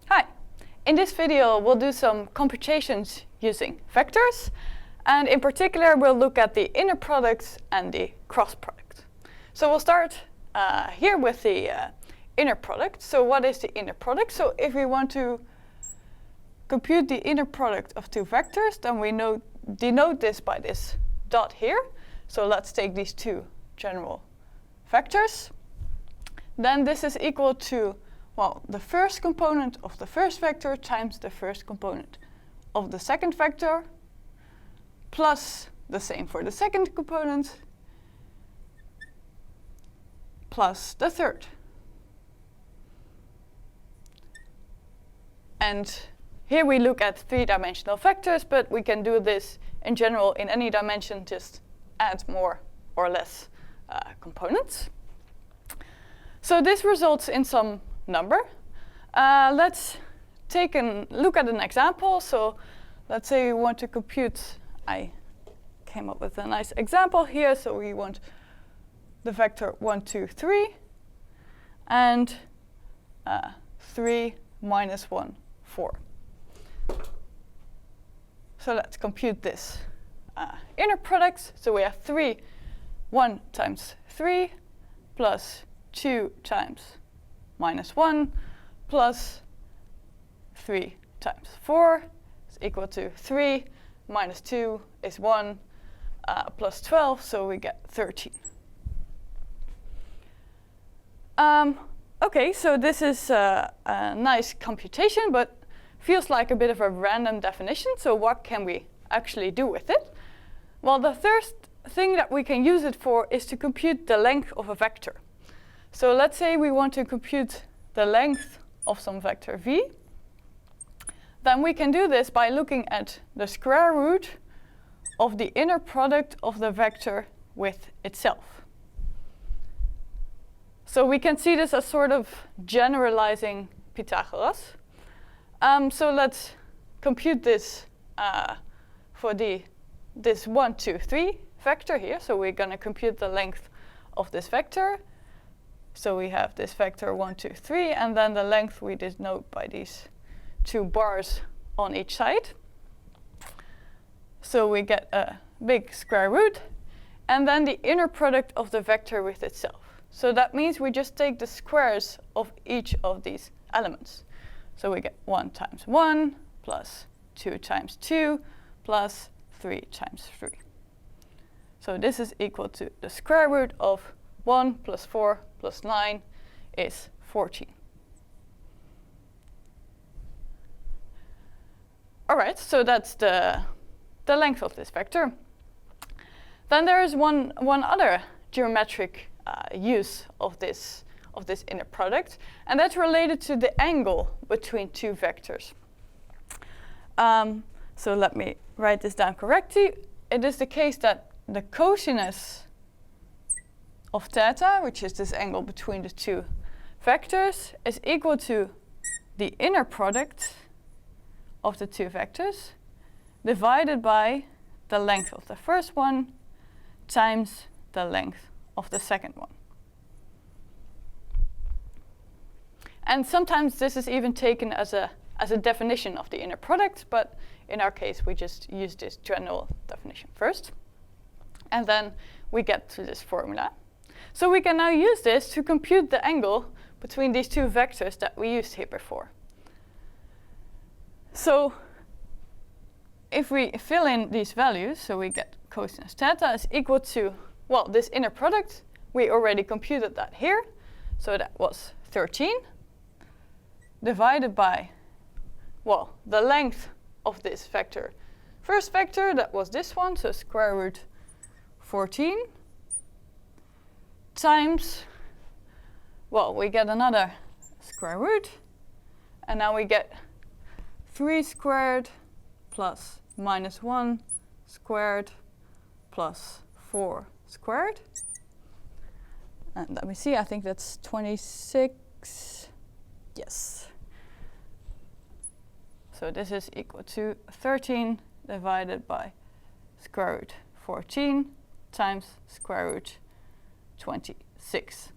Hi! In this video we'll do some computations using vectors, and in particular we'll look at the inner products and the cross product. So we'll start here with the inner product. So what is the inner product? So if we want to compute the inner product of two vectors, then we denote this by this dot here. So let's take these two general vectors. Then this is equal to, well, the first component of the first vector times the first component of the second vector, plus the same for the second component, plus the third. And here we look at three-dimensional vectors, but we can do this in general in any dimension, just add more or less components. So this results in some number. Let's take a look at an example. So let's say we want to compute, I came up with a nice example here. So we want the vector 1, 2, 3, and 3 minus 1, 4. So let's compute this inner product. So we have 1 times 3 plus 2 times minus 1 plus 3 times 4 is equal to 3 minus 2 is 1 plus 12, so we get 13. Okay, so this is a nice computation, but feels like a bit of a random definition. So what can we actually do with it? Well, the first thing that we can use it for is to compute the length of a vector. So let's say we want to compute the length of some vector v. Then we can do this by looking at the square root of the inner product of the vector with itself. So we can see this as sort of generalizing Pythagoras. So let's compute this for this 1, 2, 3 vector here. So we're going to compute the length of this vector. So we have this vector 1, 2, 3, and then the length we denote by these two bars on each side. So we get a big square root, and then the inner product of the vector with itself. So that means we just take the squares of each of these elements. So we get 1 times 1 plus 2 times 2 plus 3 times 3. So this is equal to the square root of 1 plus 4 plus 9 is 14. All right, so that's the length of this vector. Then there is one other geometric use of this inner product, and that's related to the angle between two vectors. So let me write this down correctly. It is the case that the cosinus of theta, which is this angle between the two vectors, is equal to the inner product of the two vectors divided by the length of the first one times the length of the second one. And sometimes this is even taken as a definition of the inner product, but in our case we just use this general definition first. And then we get to this formula. So we can now use this to compute the angle between these two vectors that we used here before. So if we fill in these values, so we get cosinus theta is equal to, well, this inner product, we already computed that here. So that was 13 divided by, well, the length of this vector. First vector, that was this one, so square root 14 times, well, we get another square root, and now we get 3 squared plus minus 1 squared plus 4 squared. And let me see, I think that's 26. Yes. So this is equal to 13 divided by square root 14 times square root 26.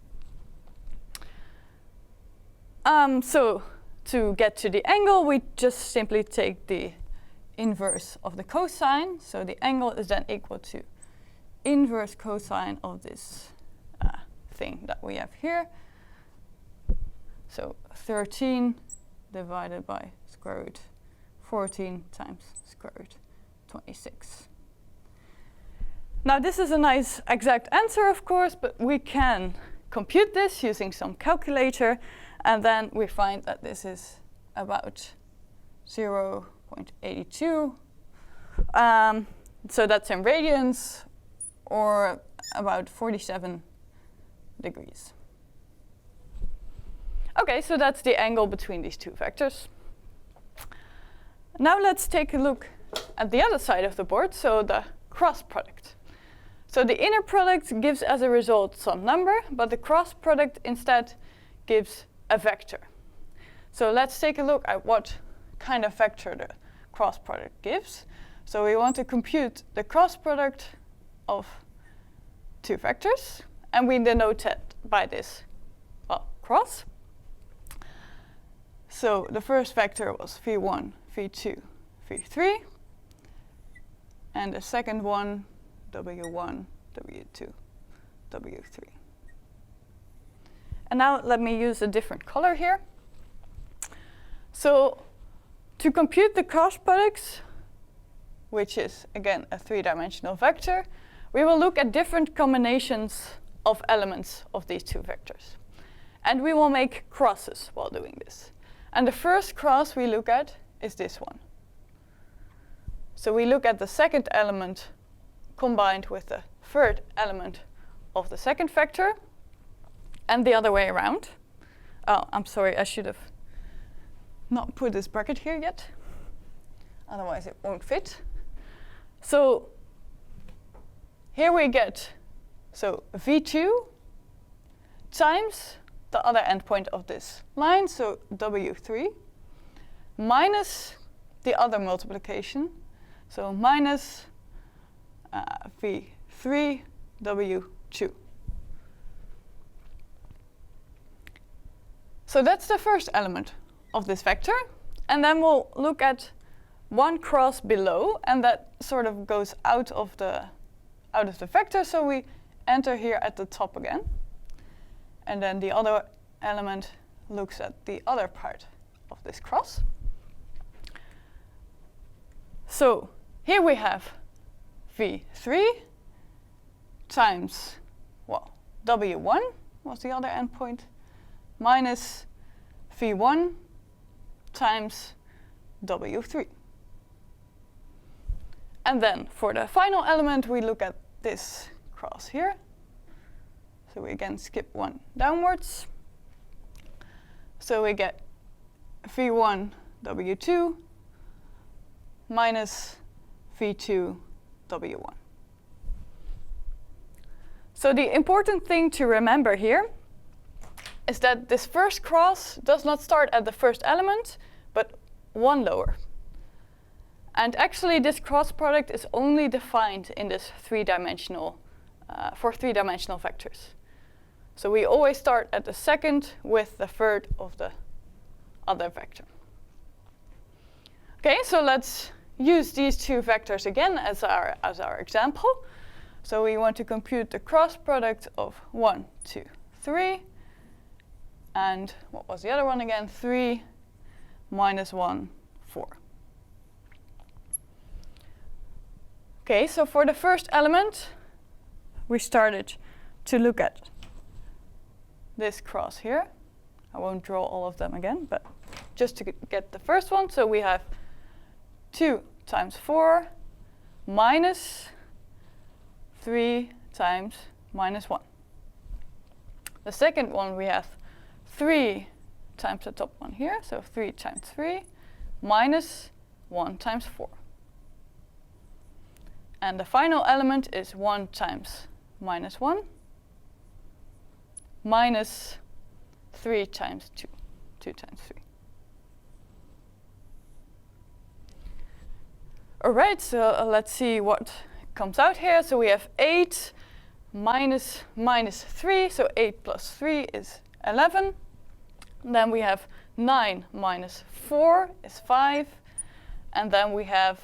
So to get to the angle, we just simply take the inverse of the cosine. So the angle is then equal to inverse cosine of this thing that we have here. So 13 divided by square root 14 times square root 26. Now this is a nice exact answer, of course, but we can compute this using some calculator, and then we find that this is about 0.82. So that's in radians, or about 47 degrees. Okay, so that's the angle between these two vectors. Now let's take a look at the other side of the board, so the cross product. So the inner product gives as a result some number, but the cross product instead gives a vector. So let's take a look at what kind of vector the cross product gives. So we want to compute the cross product of two vectors, and we denote that by this, well, cross. So the first vector was v1, v2, v3, and the second one, w1, w2, w3. And now let me use a different color here. So to compute the cross products, which is again a three-dimensional vector, we will look at different combinations of elements of these two vectors. And we will make crosses while doing this. And the first cross we look at is this one. So we look at the second element combined with the third element of the second vector, and the other way around. Oh, I'm sorry, I should have not put this bracket here yet. Otherwise it won't fit. So here we get, so v2 times the other endpoint of this line, so w3, minus the other multiplication, so minus v3 w2. So that's the first element of this vector, and then we'll look at one cross below, and that sort of goes out of the vector, so we enter here at the top again. And then the other element looks at the other part of this cross. So here we have v3 times, well, w1 was the other endpoint, minus v1 times w3. And then for the final element, we look at this cross here. So we again skip one downwards. So we get v1 w2 minus v2 w1. So the important thing to remember here is that this first cross does not start at the first element, but one lower. And actually this cross product is only defined in this three-dimensional, for three-dimensional vectors. So we always start at the second with the third of the other vector. Okay, so let's use these two vectors again as our example. So we want to compute the cross product of 1, 2, 3. And what was the other one again? 3 minus 1, 4. Okay, so for the first element, we started to look at this cross here. I won't draw all of them again, but just to get the first one. So we have 2 times 4 minus 3 times minus 1. The second one we have 3 times the top one here, so 3 times 3 minus 1 times 4. And the final element is 1 times minus 1 minus 3 times 2, 2 times 3. All right, so let's see what comes out here. So we have 8 minus 3, so 8 plus 3 is 11. Then we have 9 minus 4 is 5. And then we have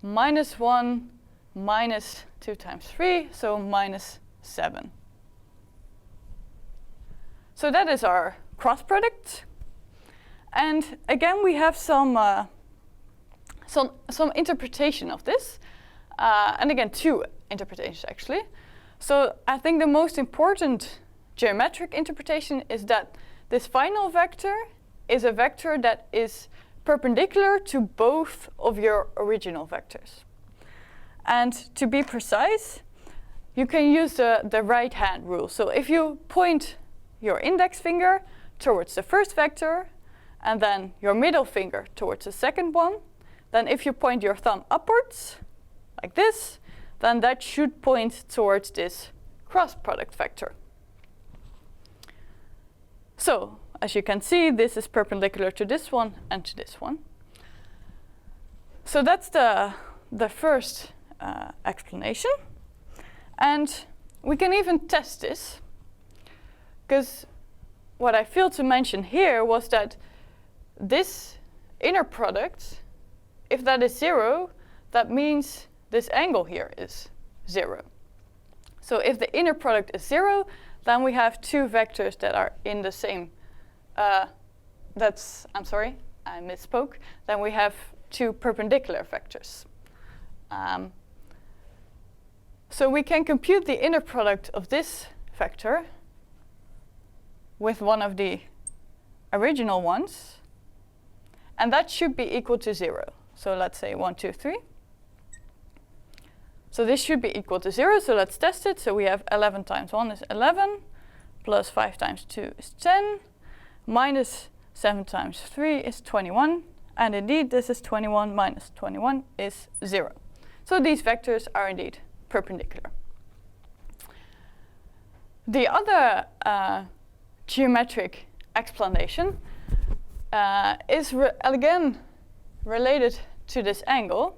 minus 1 minus 2 times 3, so minus 7. So that is our cross product. And again, we have some interpretation of this. And again, 2 interpretations actually. So I think the most important geometric interpretation is that this final vector is a vector that is perpendicular to both of your original vectors. And to be precise, you can use the right-hand rule. So if you point your index finger towards the first vector, and then your middle finger towards the second one, then if you point your thumb upwards, like this, then that should point towards this cross product vector. So, as you can see, this is perpendicular to this one and to this one. So that's the first explanation. And we can even test this, because what I failed to mention here was that this inner product, if that is 0, that means this angle here is 0. So if the inner product is 0, then we have 2 vectors that are in the same, I'm sorry, I misspoke. Then we have 2 perpendicular vectors. So we can compute the inner product of this vector with one of the original ones, and that should be equal to 0. So let's say 1, 2, 3. So this should be equal to 0, so let's test it. So we have 11 times 1 is 11, plus 5 times 2 is 10, minus 7 times 3 is 21, and indeed this is 21 minus 21 is 0. So these vectors are indeed perpendicular. The other geometric explanation is again related to this angle,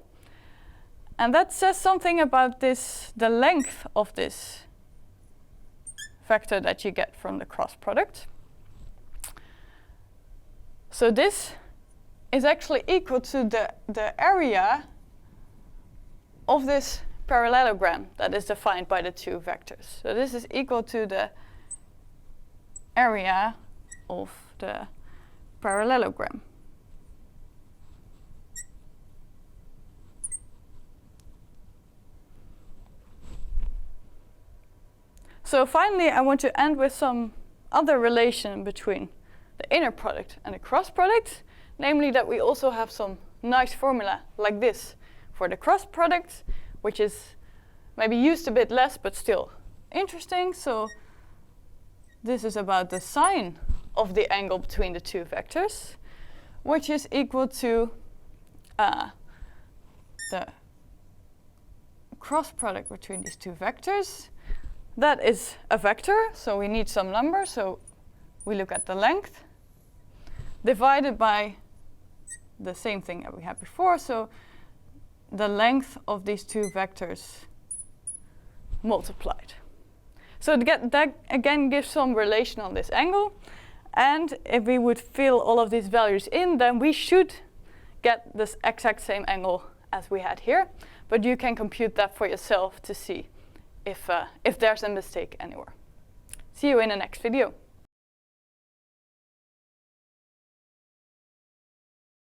and that says something about the length of this vector that you get from the cross product. So this is actually equal to the area of this parallelogram that is defined by the 2 vectors. So this is equal to the area of the parallelogram. So finally, I want to end with some other relation between the inner product and the cross product, namely that we also have some nice formula like this for the cross product, which is maybe used a bit less but still interesting. So this is about the sine of the angle between the 2 vectors, which is equal to the cross product between these 2 vectors. That is a vector, so we need some number, so we look at the length divided by the same thing that we had before, so the length of these 2 vectors multiplied. So that again gives some relation on this angle, and if we would fill all of these values in, then we should get this exact same angle as we had here, but you can compute that for yourself to see if there's a mistake anywhere. See you in the next video.